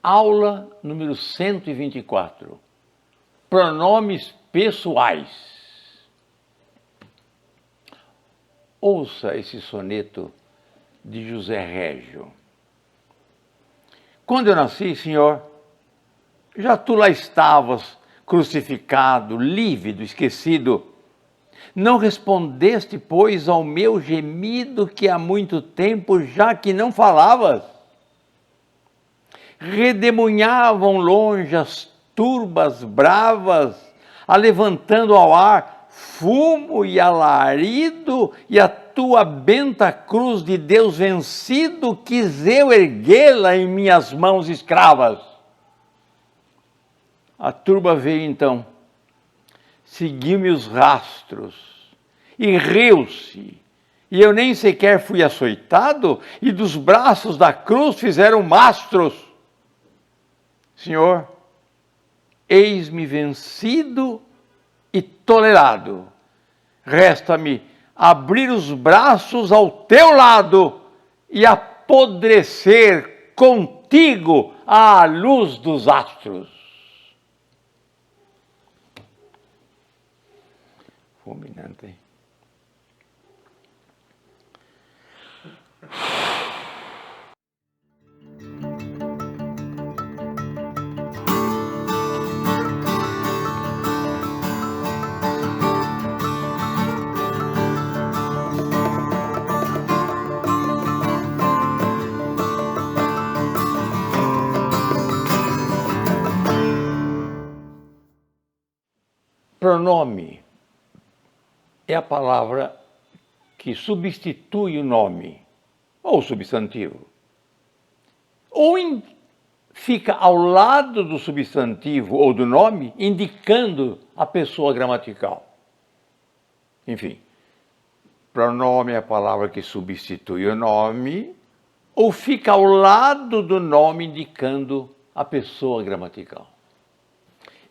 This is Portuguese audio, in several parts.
Aula número 124. Pronomes pessoais. Ouça esse soneto de José Régio. Quando eu nasci, Senhor, já tu lá estavas, crucificado, lívido, esquecido. Não respondeste, pois, ao meu gemido que há muito tempo já que não falavas. Redemoinhavam longe as turbas bravas, alevantando ao ar fumo e alarido, e a tua benta cruz de Deus vencido, quis eu erguê-la em minhas mãos escravas. A turba veio então, seguiu-me os rastros, e riu-se, e eu nem sequer fui açoitado, e dos braços da cruz fizeram mastros. Senhor, eis-me vencido e tolerado. Resta-me abrir os braços ao teu lado e apodrecer contigo à luz dos astros. Fulminante, hein? Pronome é a palavra que substitui o nome ou substantivo. Ou fica ao lado do substantivo ou do nome, indicando a pessoa gramatical. Enfim, pronome é a palavra que substitui o nome, ou fica ao lado do nome, indicando a pessoa gramatical.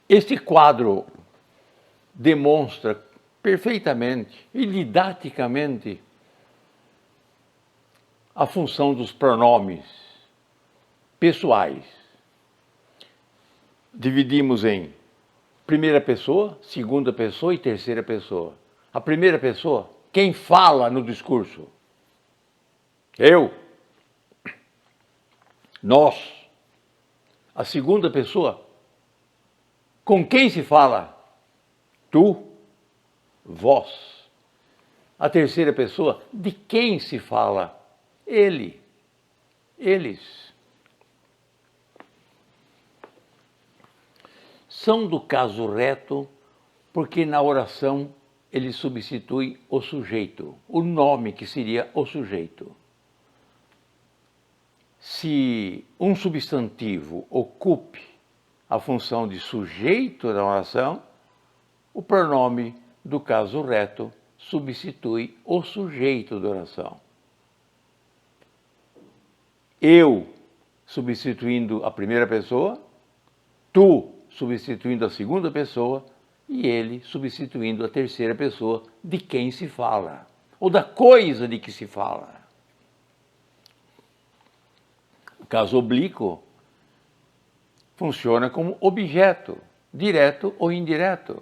Este quadro demonstra perfeitamente e didaticamente a função dos pronomes pessoais. Dividimos em primeira pessoa, segunda pessoa e terceira pessoa. A primeira pessoa, quem fala no discurso? Eu. Nós. A segunda pessoa, com quem se fala? Tu, vós. A terceira pessoa, de quem se fala? Ele, eles. São do caso reto, porque na oração ele substitui o sujeito, o nome que seria o sujeito. Se um substantivo ocupe a função de sujeito da oração, o pronome do caso reto substitui o sujeito da oração. Eu substituindo a primeira pessoa, tu substituindo a segunda pessoa e ele substituindo a terceira pessoa de quem se fala, ou da coisa de que se fala. O caso oblíquo funciona como objeto, direto ou indireto.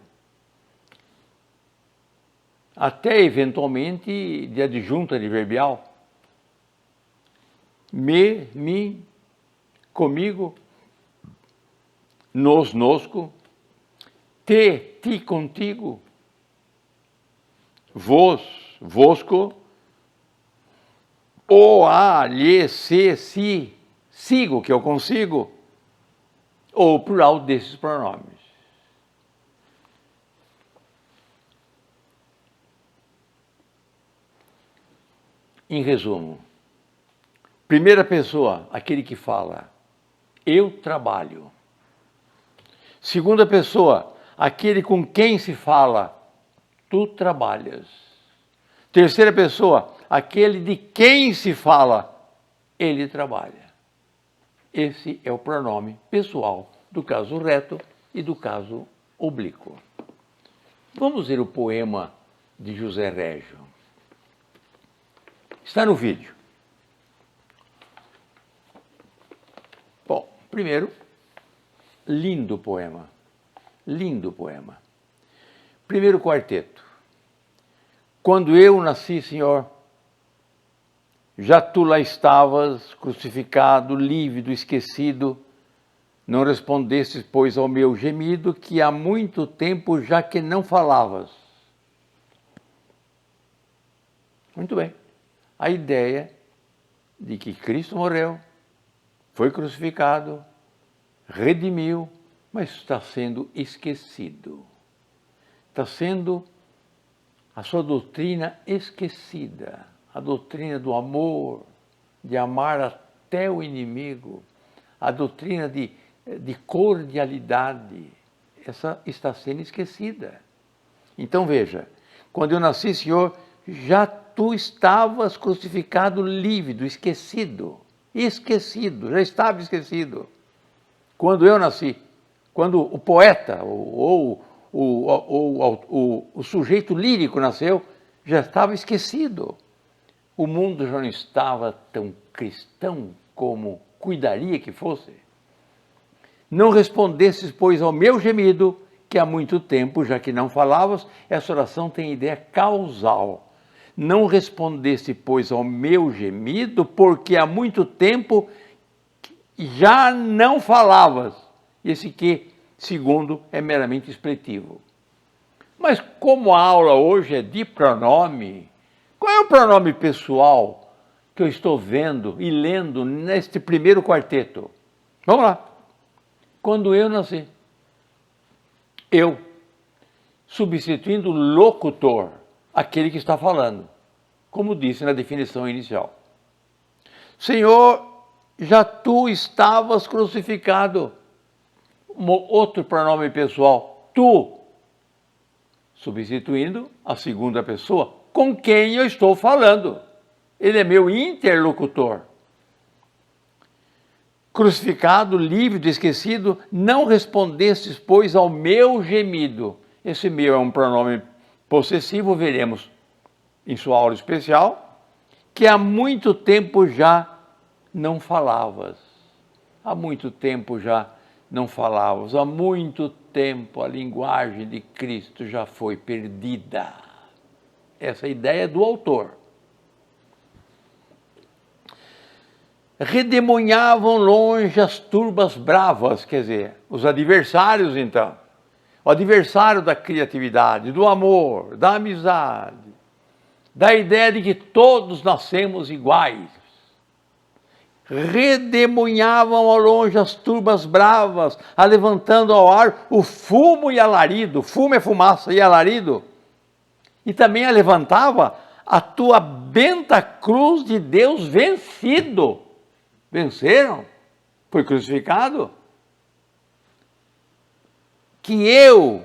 Até eventualmente de adjunto adverbial. Me, mim, comigo, nos, nosco, te, ti, contigo, vos, vosco, o, a, lhe, se, si, sigo, que eu consigo, ou o plural desses pronomes. Em resumo, primeira pessoa, aquele que fala, eu trabalho. Segunda pessoa, aquele com quem se fala, tu trabalhas. Terceira pessoa, aquele de quem se fala, ele trabalha. Esse é o pronome pessoal do caso reto e do caso oblíquo. Vamos ver o poema de José Régio. Está no vídeo. Bom, Primeiro, lindo poema. Lindo poema. Primeiro quarteto. Quando eu nasci, Senhor, já tu lá estavas, crucificado, lívido, esquecido. Não respondestes, pois, ao meu gemido, que há muito tempo já que não falavas. Muito bem. A ideia de que Cristo morreu, foi crucificado, redimiu, mas está sendo esquecido. Está sendo a sua doutrina esquecida. A doutrina do amor, de amar até o inimigo. A doutrina de cordialidade. Essa está sendo esquecida. Então veja, quando eu nasci, Senhor, já tu estavas crucificado, lívido, esquecido. Esquecido, já estava esquecido. Quando eu nasci, quando o poeta ou o sujeito lírico nasceu, já estava esquecido. O mundo já não estava tão cristão como cuidaria que fosse. Não respondesses, pois, ao meu gemido, que há muito tempo, já que não falavas, essa oração tem ideia causal. Não respondesse, pois, ao meu gemido, porque há muito tempo já não falavas. Esse que, segundo, é meramente expletivo. Mas como a aula hoje é de pronome, qual é o pronome pessoal que eu estou vendo e lendo neste primeiro quarteto? Vamos lá. Quando eu nasci, eu, substituindo o locutor, aquele que está falando, como disse na definição inicial. Senhor, já tu estavas crucificado. Outro pronome pessoal, tu, substituindo a segunda pessoa, com quem eu estou falando. Ele é meu interlocutor. Crucificado, lívido, esquecido, não respondestes, pois, ao meu gemido. Esse meu é um pronome possessivo, veremos em sua aula especial, que há muito tempo já não falavas. Há muito tempo já não falavas. Há muito tempo a linguagem de Cristo já foi perdida. Essa é a ideia do autor. Redemoinhavam longe as turbas bravas, quer dizer, os adversários então. O adversário da criatividade, do amor, da amizade, da ideia de que todos nascemos iguais. Redemoinhavam ao longe as turbas bravas, alevantando ao ar o fumo e alarido. Fumo é fumaça e alarido. E também alevantava a tua benta cruz de Deus vencido. Venceram? Foi crucificado? Que eu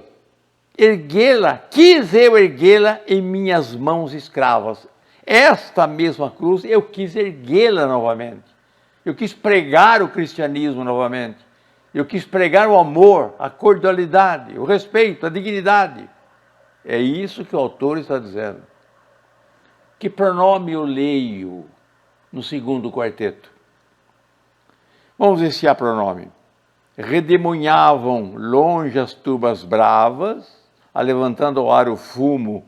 erguê-la, quis eu erguê-la em minhas mãos escravas. Esta mesma cruz eu quis erguê-la novamente. Eu quis pregar o cristianismo novamente. Eu quis pregar o amor, a cordialidade, o respeito, a dignidade. É isso que o autor está dizendo. Que pronome eu leio no segundo quarteto? Vamos ver se há pronome. Redemoinhavam longe as turbas bravas, alevantando ao ar o fumo,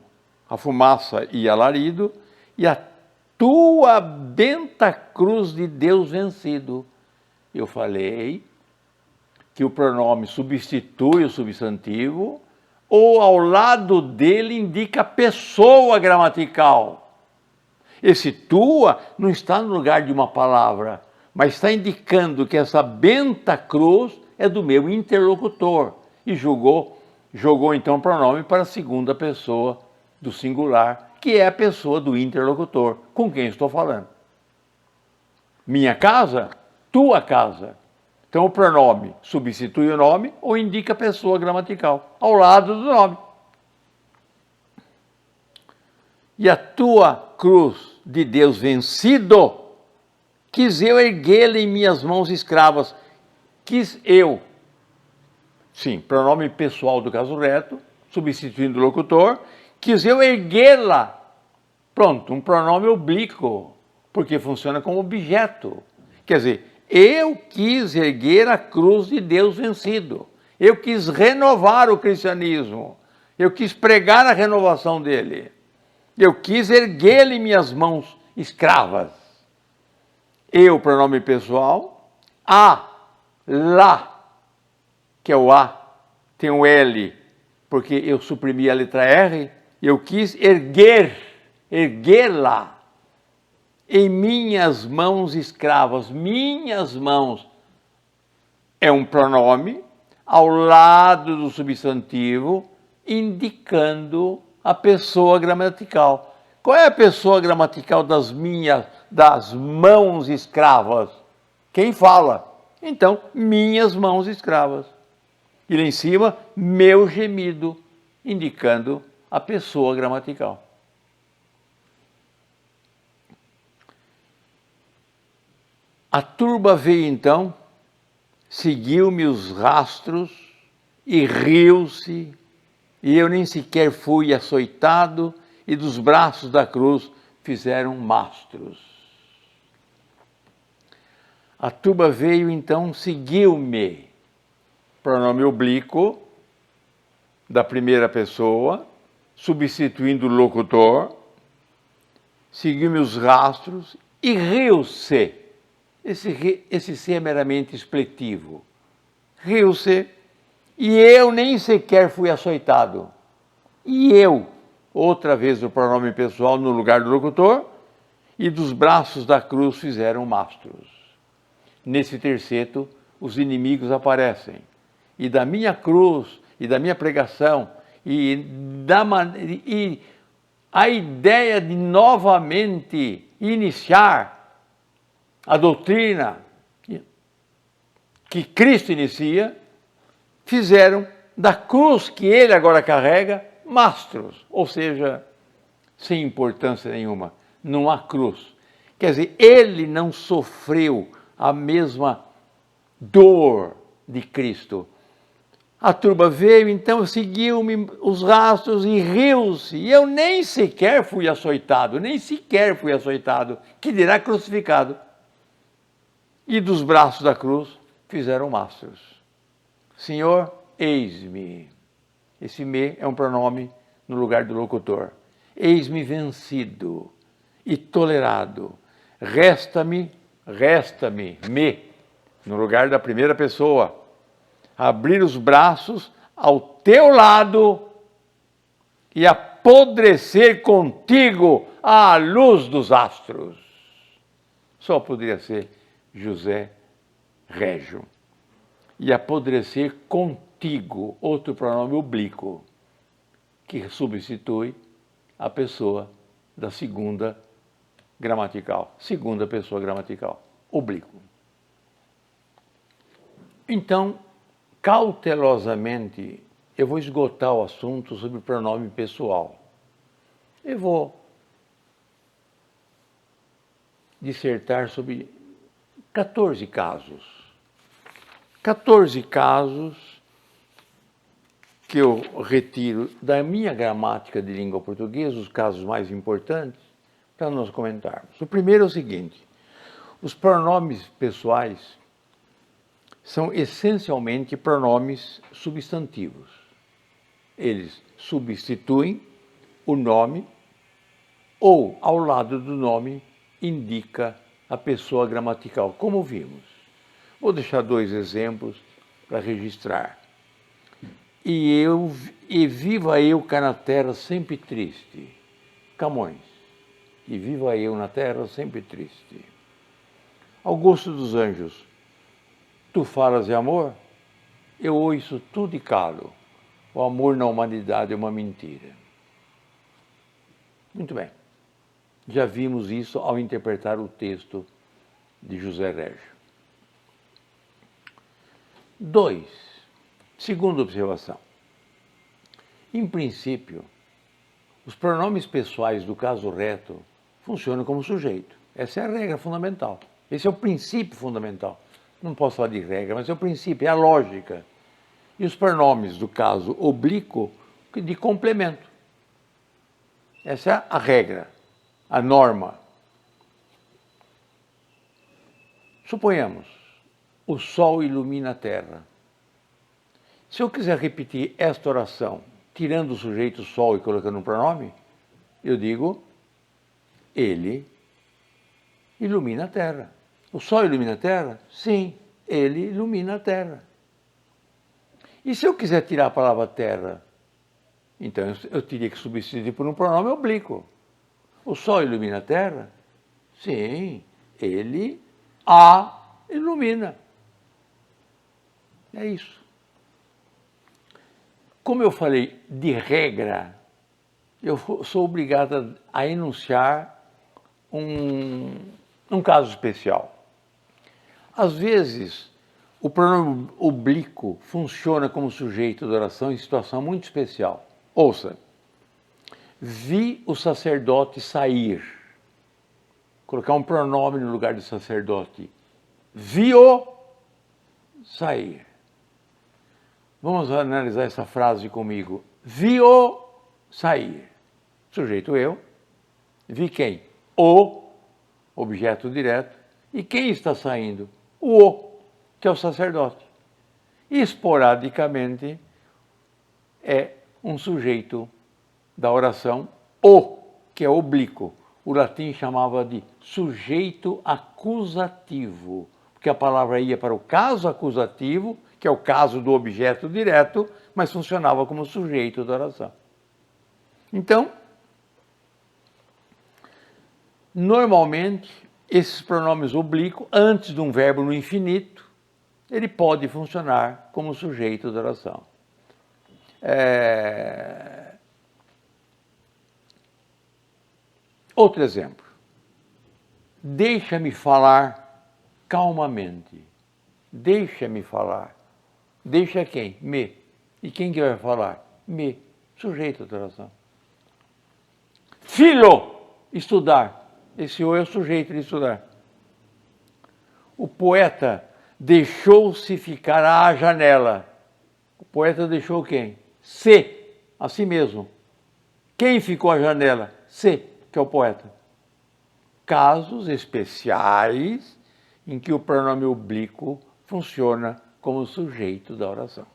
a fumaça e alarido, e a tua benta cruz de Deus vencido. Eu falei que o pronome substitui o substantivo, ou ao lado dele indica pessoa gramatical. Esse tua não está no lugar de uma palavra, mas está indicando que essa benta cruz é do meu interlocutor. E jogou então o pronome para a segunda pessoa do singular, que é a pessoa do interlocutor, com quem estou falando. Minha casa, tua casa. Então o pronome substitui o nome ou indica a pessoa gramatical, ao lado do nome. E a tua cruz de Deus vencido, quis eu erguê-la em minhas mãos escravas. Quis eu. Sim, pronome pessoal do caso reto, substituindo o locutor. Quis eu erguê-la. Pronto, um pronome oblíquo, porque funciona como objeto. Quer dizer, Eu quis erguer a cruz de Deus vencido. Eu quis renovar o cristianismo. Eu quis pregar a renovação dele. Eu quis erguer-lhe minhas mãos escravas. Eu, pronome pessoal. A, lá, que é o A, tem o L, porque eu suprimi a letra R. Eu quis erguer-la em minhas mãos escravas. Minhas mãos é um pronome ao lado do substantivo, indicando a pessoa gramatical. Qual é a pessoa gramatical das mãos escravas? Quem fala? Então, minhas mãos escravas. E lá em cima, meu gemido, indicando a pessoa gramatical. A turba veio então, seguiu-me os rastros e riu-se, e eu nem sequer fui açoitado, e dos braços da cruz fizeram mastros. A turba veio então, seguiu-me, pronome oblíquo, da primeira pessoa, substituindo o locutor, seguiu-me os rastros e riu-se. Esse se é meramente expletivo. Riu-se e eu nem sequer fui açoitado. E eu, outra vez o pronome pessoal no lugar do locutor, e dos braços da cruz fizeram mastros. Nesse terceto, os inimigos aparecem. E da minha cruz, e da minha pregação, e a ideia de novamente iniciar a doutrina que Cristo inicia, fizeram da cruz que ele agora carrega, mastros, ou seja, sem importância nenhuma, não há cruz. Quer dizer, ele não sofreu a mesma dor de Cristo. A turba veio, então seguiu-me os rastros e riu-se. E eu nem sequer fui açoitado, que dirá crucificado. E dos braços da cruz fizeram mastros. Senhor, eis-me. Esse me é um pronome no lugar do locutor. Eis-me vencido e tolerado. Resta-me, me, no lugar da primeira pessoa. Abrir os braços ao teu lado e apodrecer contigo à luz dos astros. Só poderia ser José Régio. E apodrecer contigo, outro pronome oblíquo, que substitui a pessoa da segunda gramatical, segunda pessoa gramatical, oblíquo. Então, cautelosamente, eu vou esgotar o assunto sobre o pronome pessoal. Eu vou dissertar sobre 14 casos. 14 casos que eu retiro da minha gramática de língua portuguesa, os casos mais importantes, para nós comentarmos. O primeiro é o seguinte: os pronomes pessoais são essencialmente pronomes substantivos. Eles substituem o nome ou, ao lado do nome, indica a pessoa gramatical, como vimos. Vou deixar 2 exemplos para registrar. E viva eu cá na terra sempre triste. Camões. E viva eu na terra sempre triste. Augusto dos Anjos. Tu falas de amor? Eu ouço tudo e calo. O amor na humanidade é uma mentira. Muito bem. Já vimos isso ao interpretar o texto de José Régio. 2. Segunda observação. Em princípio, os pronomes pessoais do caso reto funcionam como sujeito. Essa é a regra fundamental. Esse é o princípio fundamental. Não posso falar de regra, mas é o princípio, é a lógica. E os pronomes do caso oblíquo de complemento. Essa é a regra, a norma. Suponhamos o sol ilumina a terra. Se eu quiser repetir esta oração, tirando o sujeito sol e colocando um pronome, eu digo, ele ilumina a terra. O sol ilumina a terra? Sim, ele ilumina a terra. E se eu quiser tirar a palavra terra, então eu teria que substituir por um pronome oblíquo. O sol ilumina a terra? Sim, ele a ilumina. É isso. Como eu falei de regra, eu sou obrigado a enunciar um caso especial. Às vezes, o pronome oblíquo funciona como sujeito da oração em situação muito especial. Ouça, vi o sacerdote sair. Colocar um pronome no lugar do sacerdote. Vi-o sair. Vamos analisar essa frase comigo. Vi-o sair. Sujeito eu. Vi quem? O, objeto direto. E quem está saindo? O, que é o sacerdote. Esporadicamente, é um sujeito da oração, o, que é oblíquo. O latim chamava de sujeito acusativo, porque a palavra ia para o caso acusativo, que é o caso do objeto direto, mas funcionava como sujeito da oração. Então, normalmente, esses pronomes oblíquos, antes de um verbo no infinito, ele pode funcionar como sujeito da oração. Outro exemplo. Deixa-me falar calmamente. Deixa-me falar. Deixa quem? Me. E quem que vai falar? Me. Sujeito da oração. Filho, estudar. Esse o é o sujeito de estudar. O poeta deixou-se ficar à janela. O poeta deixou quem? Se, a si mesmo. Quem ficou à janela? Se, que é o poeta. Casos especiais em que o pronome oblíquo funciona como sujeito da oração.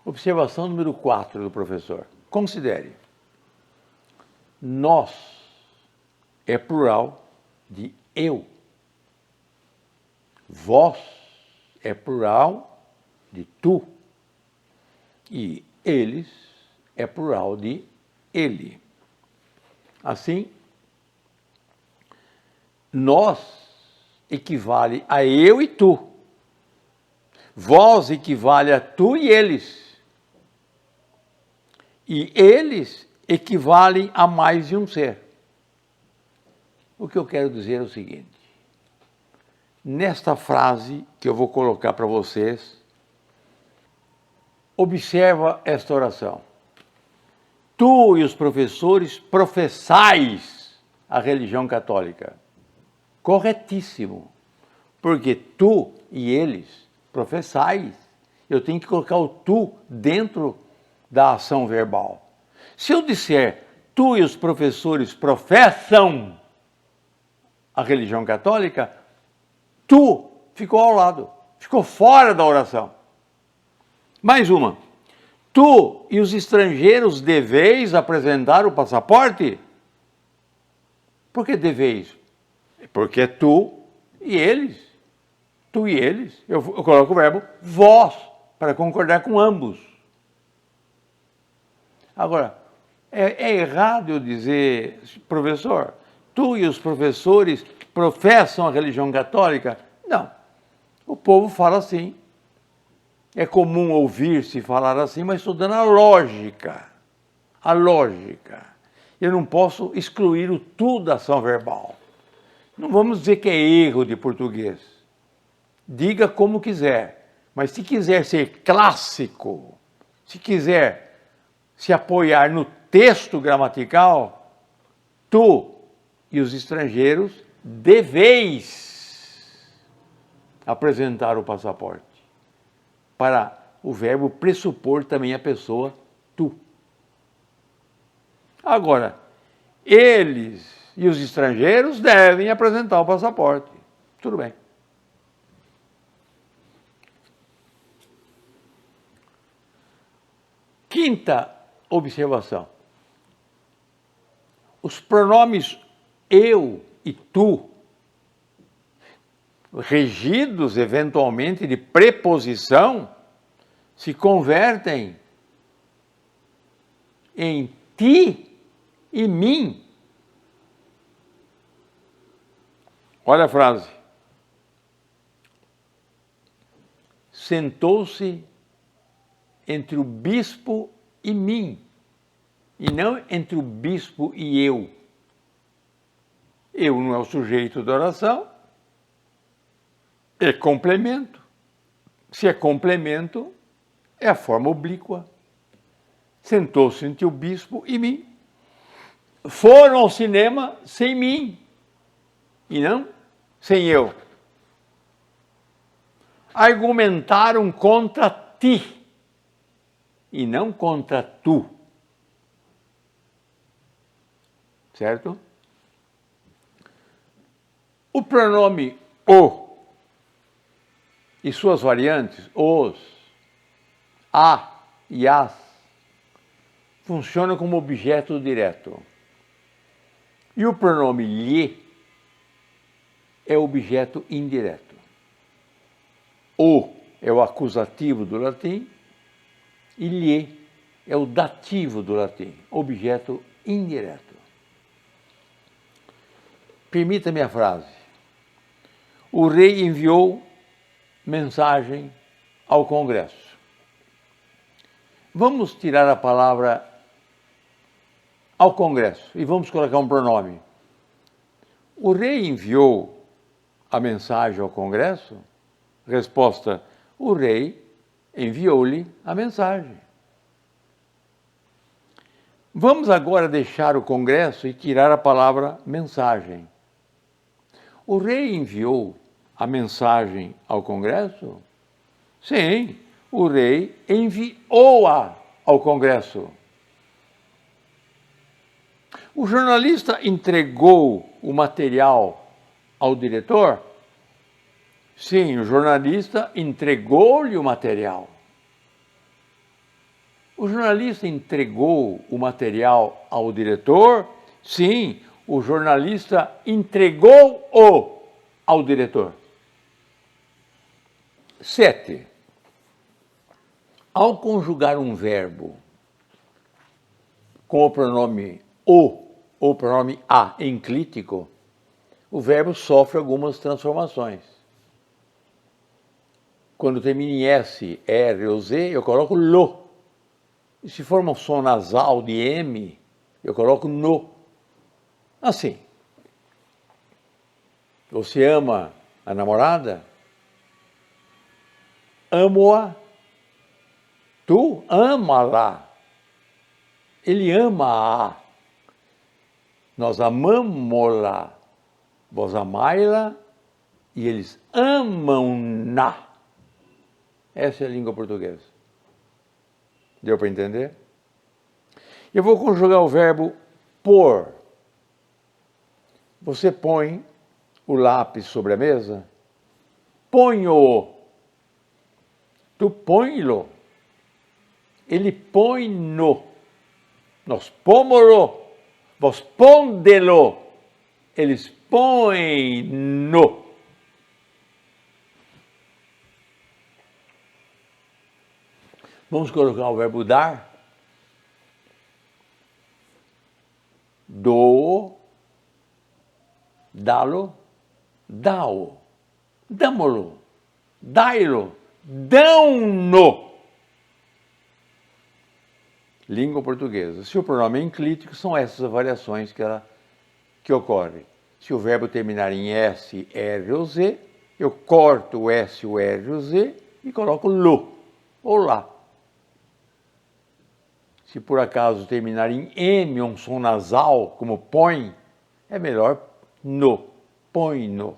Observação número 4 do professor. Considere. Nós é plural de eu. Vós é plural de tu. E eles é plural de ele. Assim, nós equivale a eu e tu. Vós equivale a tu e eles. E eles equivalem a mais de um ser. O que eu quero dizer é o seguinte. Nesta frase que eu vou colocar para vocês, observa esta oração. Tu e os professores professais a religião católica. Corretíssimo. Porque tu e eles professais. Eu tenho que colocar o tu dentro da ação verbal. Se eu disser tu e os professores professam a religião católica, tu ficou ao lado, ficou fora da oração. Mais uma. Tu e os estrangeiros deveis apresentar o passaporte? Por que deveis? Porque é tu e eles. Tu e eles. Eu coloco o verbo vós, para concordar com ambos. Agora, é errado eu dizer, professor, tu e os professores professam a religião católica? Não. O povo fala assim. É comum ouvir-se falar assim, mas estou dando a lógica. A lógica. Eu não posso excluir o tu da ação verbal. Não vamos dizer que é erro de português. Diga como quiser. Mas se quiser ser clássico, se quiser se apoiar no texto gramatical, tu e os estrangeiros deveis apresentar o passaporte. Para o verbo pressupor também a pessoa tu. Agora, eles e os estrangeiros devem apresentar o passaporte. Tudo bem. Quinta observação. Os pronomes eu e tu, regidos eventualmente de preposição, se convertem em ti e mim. Olha a frase. Sentou-se entre o bispo e mim, e não entre o bispo e eu. Eu não é o sujeito da oração, é complemento. Se é complemento, é a forma oblíqua. Sentou-se entre o bispo e mim. Foram ao cinema sem mim, e não sem eu. Argumentaram contra ti, e não contra tu. Certo? O pronome o e suas variantes, os, a e as, funcionam como objeto direto. E o pronome lhe é objeto indireto. O é o acusativo do latim e lhe é o dativo do latim, objeto indireto. Permita-me a frase. O rei enviou mensagem ao Congresso. Vamos tirar a palavra ao Congresso e vamos colocar um pronome. O rei enviou a mensagem ao Congresso? Resposta: o rei enviou-lhe a mensagem. Vamos agora deixar o Congresso e tirar a palavra mensagem. O rei enviou a mensagem ao Congresso? Sim, o rei enviou-a ao Congresso. O jornalista entregou o material ao diretor? Sim, o jornalista entregou-lhe o material. O jornalista entregou o material ao diretor? Sim, o jornalista entregou-o ao diretor. 7. Ao conjugar um verbo com o pronome o ou pronome a enclítico, o verbo sofre algumas transformações. Quando termina em S, R ou Z, eu coloco lo. E se for um som nasal de M, eu coloco no. Assim. Você ama a namorada? Amo-a. Tu ama-la. Ele ama-a. Nós amamos-la. Vós amai-la e eles amam-na. Essa é a língua portuguesa. Deu para entender? Eu vou conjugar o verbo pôr. Você põe o lápis sobre a mesa? Ponho. Tu põe-lo. Ele põe-no. Nós pomos-lo. Vós ponde-lo. Eles põem-no. Vamos colocar o verbo dar. Dou, dá-lo, dá-o, damo-lo, dai-lo, dão-no. Língua portuguesa. Se o pronome é enclítico, são essas variações que ocorrem. Se o verbo terminar em S, R ou Z, eu corto o S, o R ou Z e coloco lo ou lá. Se por acaso terminar em M, um som nasal, como põe, é melhor no, põe-no.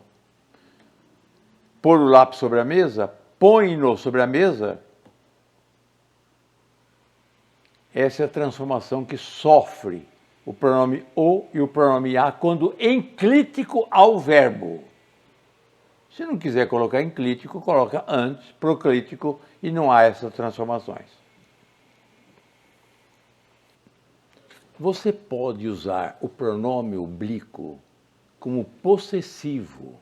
Pôr o lápis sobre a mesa, põe-no sobre a mesa. Essa é a transformação que sofre o pronome o e o pronome a quando enclítico ao verbo. Se não quiser colocar enclítico, coloca antes, proclítico, e não há essas transformações. Você pode usar o pronome oblíquo como possessivo.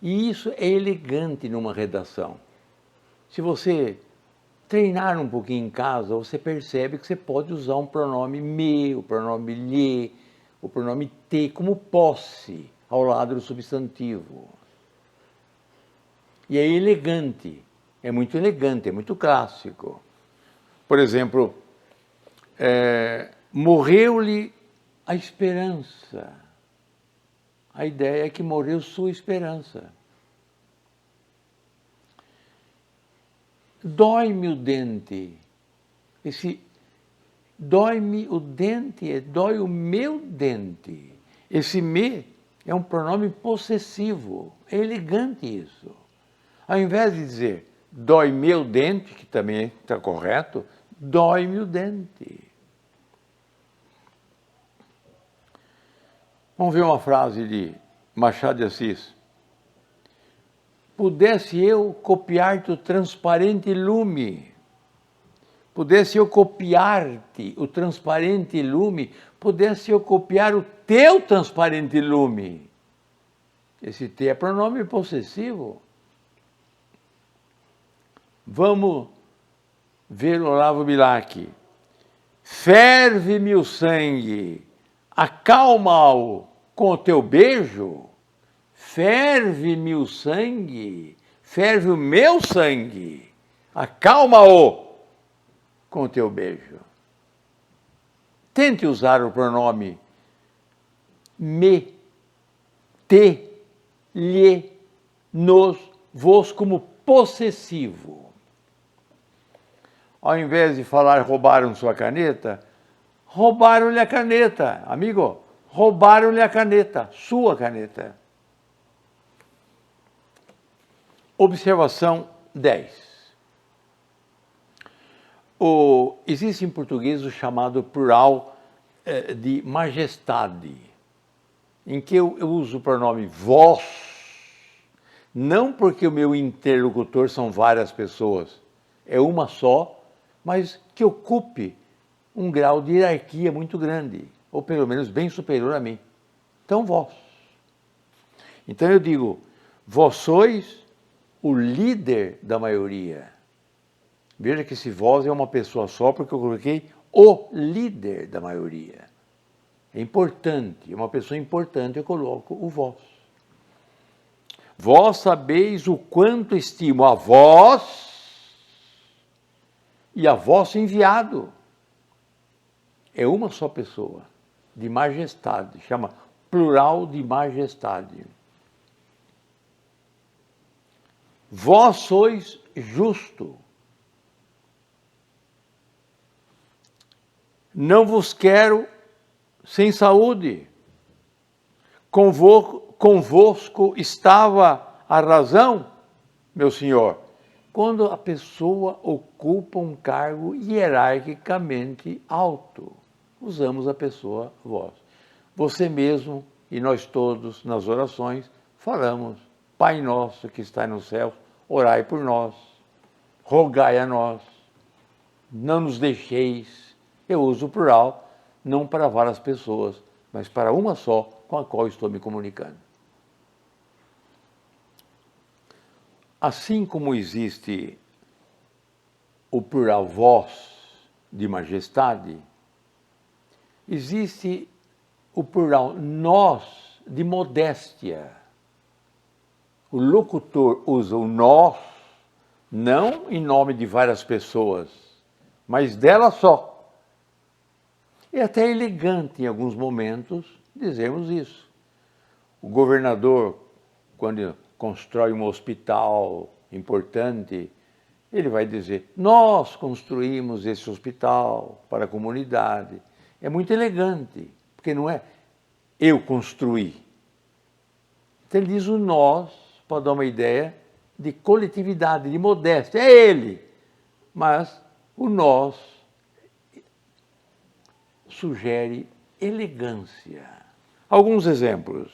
E isso é elegante numa redação. Se você treinar um pouquinho em casa, você percebe que você pode usar um pronome me, o pronome lhe, o pronome te como posse ao lado do substantivo. E é elegante, é muito clássico. Por exemplo, morreu-lhe a esperança. A ideia é que morreu sua esperança. Dói-me o dente. Esse dói-me o dente dói o meu dente. Esse me é um pronome possessivo. É elegante isso. Ao invés de dizer dói meu dente, que também está correto, dói-me o dente. Vamos ver uma frase de Machado de Assis. Pudesse eu copiar-te o transparente lume, pudesse eu copiar-te o transparente lume, pudesse eu copiar o teu transparente lume. Esse te é pronome possessivo. Vamos ver o Olavo Bilac. Ferve-me o sangue, acalma-o com o teu beijo. Ferve-me o sangue, ferve o meu sangue, acalma-o com o teu beijo. Tente usar o pronome me, te, lhe, nos, vos como possessivo. Ao invés de falar roubaram sua caneta, roubaram-lhe a caneta. Amigo, roubaram-lhe a caneta, sua caneta. Observação 10. Existe em português o chamado plural de majestade, em que eu uso o pronome vós, não porque o meu interlocutor são várias pessoas, é uma só, mas que ocupe um grau de hierarquia muito grande, ou pelo menos bem superior a mim. Então, vós. Então eu digo, vós sois o líder da maioria. Veja que esse vós é uma pessoa só, porque eu coloquei o líder da maioria. É importante, é uma pessoa importante, eu coloco o vós. Vós sabeis o quanto estimo a vós e a vosso enviado. É uma só pessoa, de majestade, chama plural de majestade. Vós sois justo. Não vos quero sem saúde. Convosco estava a razão, meu senhor. Quando a pessoa ocupa um cargo hierarquicamente alto, usamos a pessoa vós. Você mesmo e nós todos, nas orações, falamos, Pai nosso que está no céu, orai por nós, rogai a nós, não nos deixeis. Eu uso o plural, não para várias pessoas, mas para uma só, com a qual estou me comunicando. Assim como existe o plural vós, de majestade, existe o plural nós, de modéstia. O locutor usa o nós, não em nome de várias pessoas, mas dela só. É até elegante em alguns momentos dizermos isso. O governador, quando constrói um hospital importante, ele vai dizer, nós construímos esse hospital para a comunidade. É muito elegante, porque não é eu construí. Então ele diz o nós, para dar uma ideia de coletividade, de modéstia. É ele, mas o nós sugere elegância. Alguns exemplos.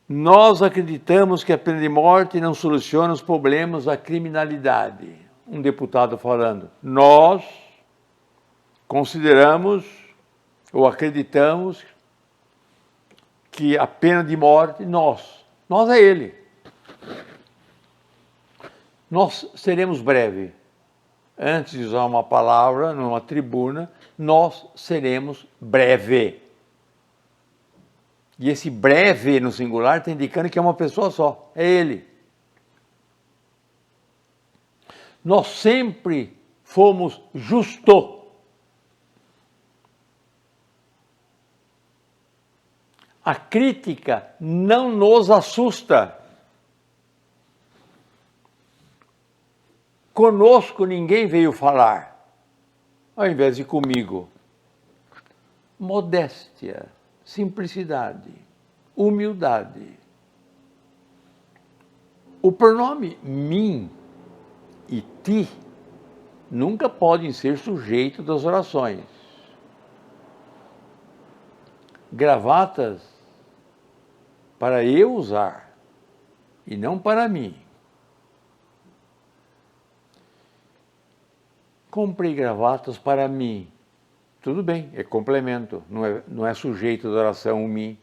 Nós acreditamos que a pena de morte não soluciona os problemas da criminalidade. Um deputado falando, nós consideramos ou acreditamos que a pena de morte, nós é ele. Nós seremos breve. Antes de usar uma palavra numa tribuna, nós seremos breve. E esse breve no singular está indicando que é uma pessoa só, é ele. Nós sempre fomos justo. A crítica não nos assusta. Conosco ninguém veio falar, ao invés de comigo. Modéstia, simplicidade, humildade. O pronome mim e ti nunca podem ser sujeito das orações. Gravatas para eu usar e não para mim. Comprei gravatas para mim. Tudo bem, é complemento, não é sujeito da oração o mim.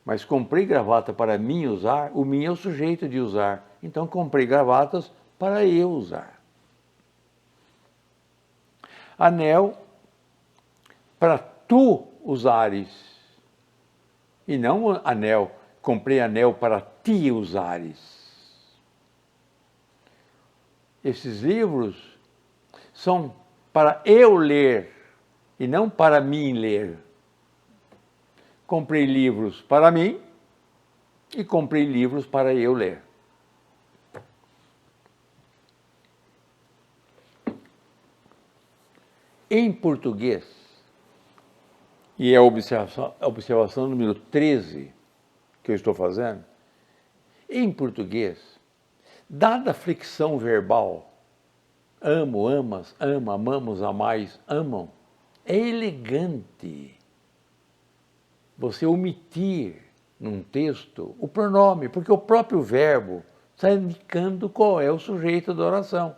Mas comprei gravata para mim usar, o mim é o sujeito de usar. Então comprei gravatas para eu usar. Anel para tu usares. E não anel, comprei anel para ti usares. Esses livros são para eu ler e não para mim ler. Comprei livros para mim e comprei livros para eu ler. Em português, e é a observação número 13 que eu estou fazendo, em português, dada a flexão verbal, amo, amas, ama, amamos, amais, amam, é elegante você omitir num texto o pronome, porque o próprio verbo está indicando qual é o sujeito da oração.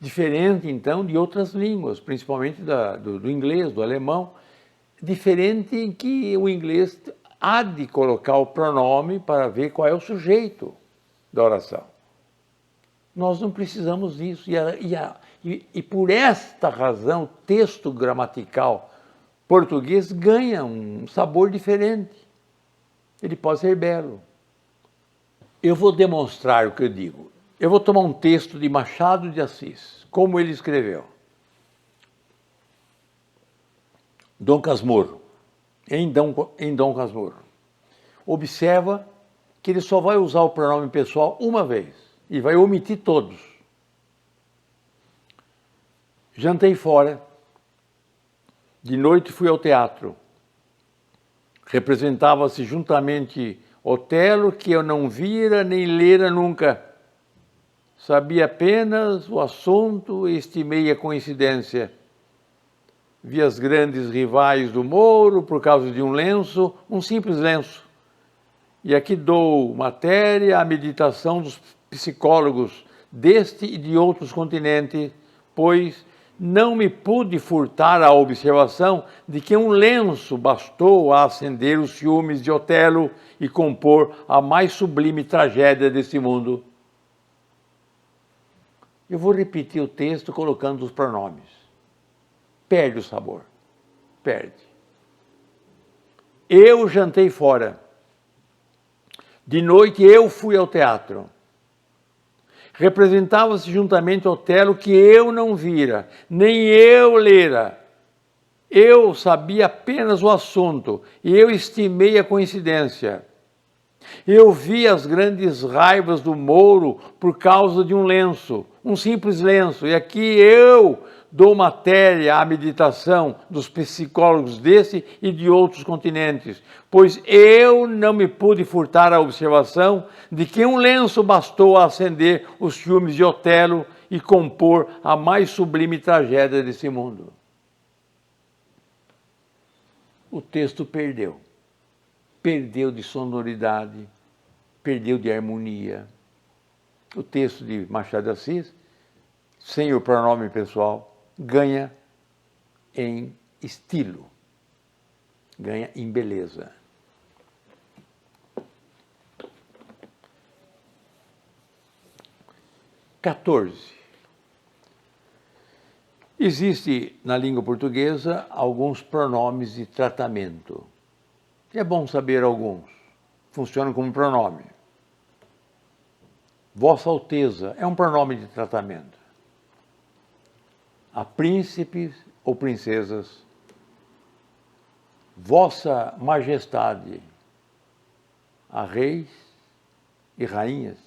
Diferente, então, de outras línguas, principalmente do inglês, do alemão, diferente em que o inglês há de colocar o pronome para ver qual é o sujeito da oração. Nós não precisamos disso, e por esta razão o texto gramatical português ganha um sabor diferente. Ele pode ser belo. Eu vou demonstrar o que eu digo. Eu vou tomar um texto de Machado de Assis, como ele escreveu. Dom Casmurro, em Dom Casmurro. Observa que ele só vai usar o pronome pessoal uma vez e vai omitir todos. Jantei fora. De noite fui ao teatro. Representava-se juntamente Otelo, que eu não vira nem lera nunca. Sabia apenas o assunto e estimei a coincidência. Vi as grandes rivais do Mouro por causa de um lenço, um simples lenço. E aqui dou matéria à meditação dos psicólogos deste e de outros continentes, pois não me pude furtar a observação de que um lenço bastou a acender os ciúmes de Otelo e compor a mais sublime tragédia desse mundo. Eu vou repetir o texto colocando os pronomes. Perde o sabor. Perde. Eu jantei fora. De noite eu fui ao teatro. Representava-se juntamente Otelo que eu não vira, nem eu lera. Eu sabia apenas o assunto e eu estimei a coincidência. Eu vi as grandes raivas do Mouro por causa de um lenço, um simples lenço, e aqui eu dou matéria à meditação dos psicólogos desse e de outros continentes, pois eu não me pude furtar a observação de que um lenço bastou a acender os ciúmes de Otelo e compor a mais sublime tragédia desse mundo. O texto perdeu. Perdeu de sonoridade, perdeu de harmonia. O texto de Machado de Assis, sem o pronome pessoal, ganha em estilo, ganha em beleza. Quatorze. Existe na língua portuguesa alguns pronomes de tratamento. É bom saber alguns. Funcionam como pronome. Vossa Alteza é um pronome de tratamento. A príncipes ou princesas. Vossa Majestade, a reis e rainhas.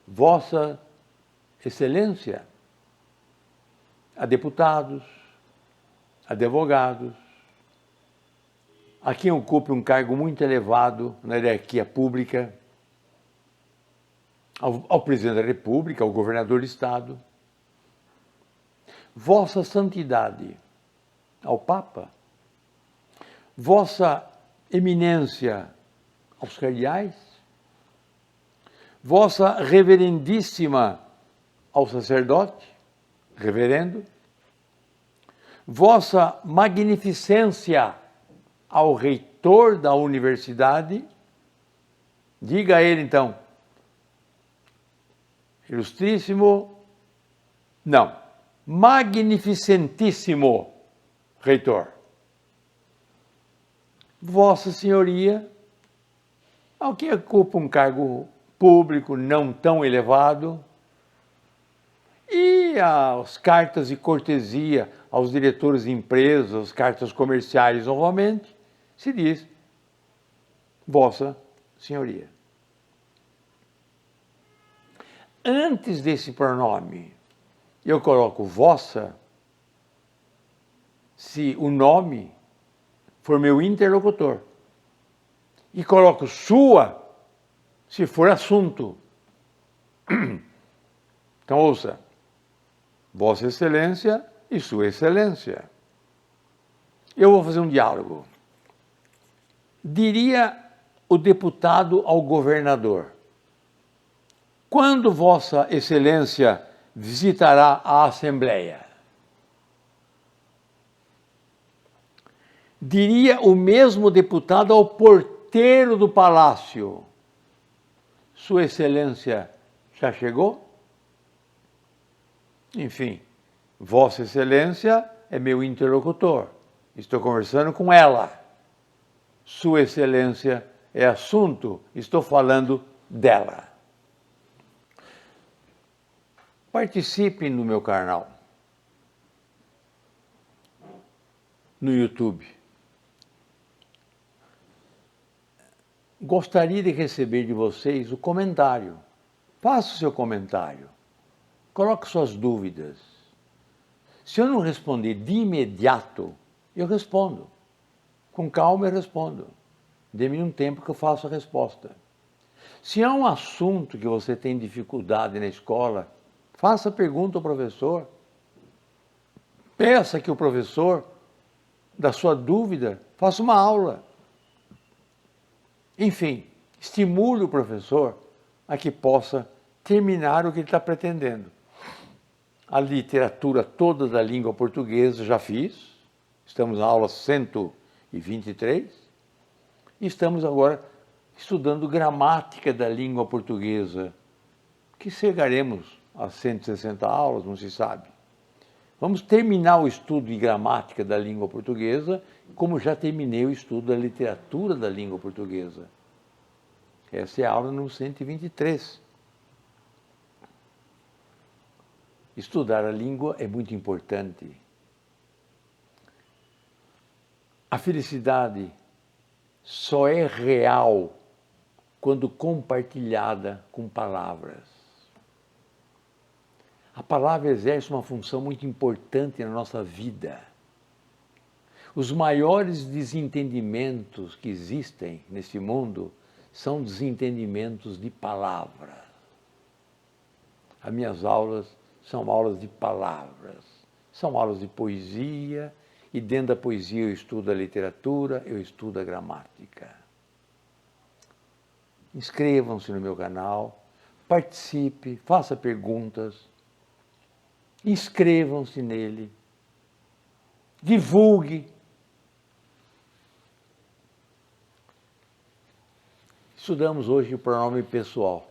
Vossa Excelência, a deputados, advogados, a quem ocupe um cargo muito elevado na hierarquia pública, ao presidente da República, ao governador do Estado. Vossa Santidade, ao Papa. Vossa Eminência, aos cardeais. Vossa Reverendíssima, ao sacerdote, reverendo. Vossa Magnificência, ao reitor da universidade. Diga a ele, então, ilustríssimo, não, magnificentíssimo reitor. Vossa Senhoria, ao que ocupa um cargo público não tão elevado, e as cartas de cortesia aos diretores de empresas, as cartas comerciais novamente, se diz Vossa Senhoria. Antes desse pronome, eu coloco vossa, se o nome for meu interlocutor. E coloco sua, se for assunto. Então, ouça, Vossa Excelência e Sua Excelência. Eu vou fazer um diálogo. Diria o deputado ao governador: quando Vossa Excelência visitará a Assembleia? Diria o mesmo deputado ao porteiro do palácio: Sua Excelência já chegou? Enfim, Vossa Excelência é meu interlocutor. Estou conversando com ela. Sua Excelência é assunto. Estou falando dela. Participe no meu canal, no YouTube. Gostaria de receber de vocês o comentário. Faça o seu comentário. Coloque suas dúvidas. Se eu não responder de imediato, eu respondo. Com calma eu respondo. Dê-me um tempo que eu faço a resposta. Se há um assunto que você tem dificuldade na escola, faça pergunta ao professor. Peça que o professor, da sua dúvida, faça uma aula. Enfim, estimule o professor a que possa terminar o que ele está pretendendo. A literatura toda da língua portuguesa já fiz. Estamos na aula 123. E estamos agora estudando gramática da língua portuguesa, que chegaremos a 160 aulas, não se sabe. Vamos terminar o estudo de gramática da língua portuguesa, como já terminei o estudo da literatura da língua portuguesa. Essa é a aula número 123. Estudar a língua é muito importante. A felicidade só é real quando compartilhada com palavras. A palavra exerce uma função muito importante na nossa vida. Os maiores desentendimentos que existem nesse mundo são desentendimentos de palavras. As minhas aulas são aulas de palavras, são aulas de poesia, e dentro da poesia eu estudo a literatura, eu estudo a gramática. Inscrevam-se no meu canal, participe, faça perguntas. Inscrevam-se nele. Divulgue. Estudamos hoje o pronome pessoal.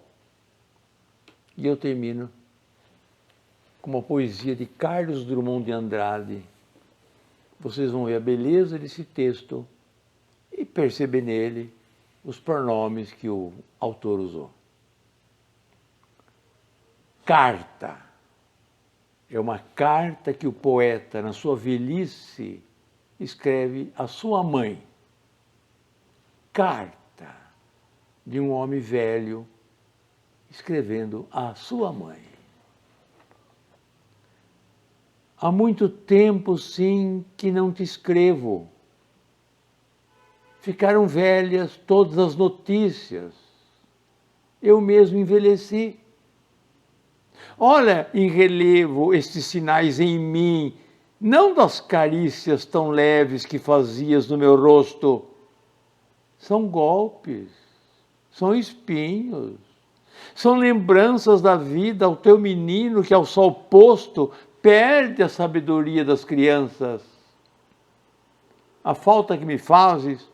E eu termino com uma poesia de Carlos Drummond de Andrade. Vocês vão ver a beleza desse texto e perceber nele os pronomes que o autor usou. Carta. É uma carta que o poeta, na sua velhice, escreve à sua mãe. Carta de um homem velho escrevendo à sua mãe. Há muito tempo, sim, que não te escrevo. Ficaram velhas todas as notícias. Eu mesmo envelheci. Olha em relevo estes sinais em mim, não das carícias tão leves que fazias no meu rosto. São golpes, são espinhos, são lembranças da vida ao teu menino que ao sol posto perde a sabedoria das crianças. A falta que me fazes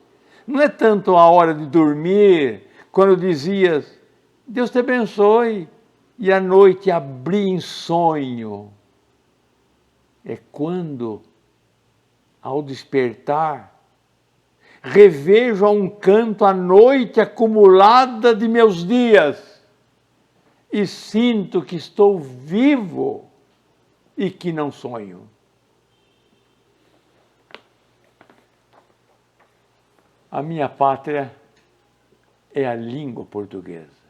não é tanto a hora de dormir, quando dizias, Deus te abençoe, e à noite abri em sonho. É quando, ao despertar, revejo a um canto a noite acumulada de meus dias e sinto que estou vivo e que não sonho. A minha pátria é a língua portuguesa.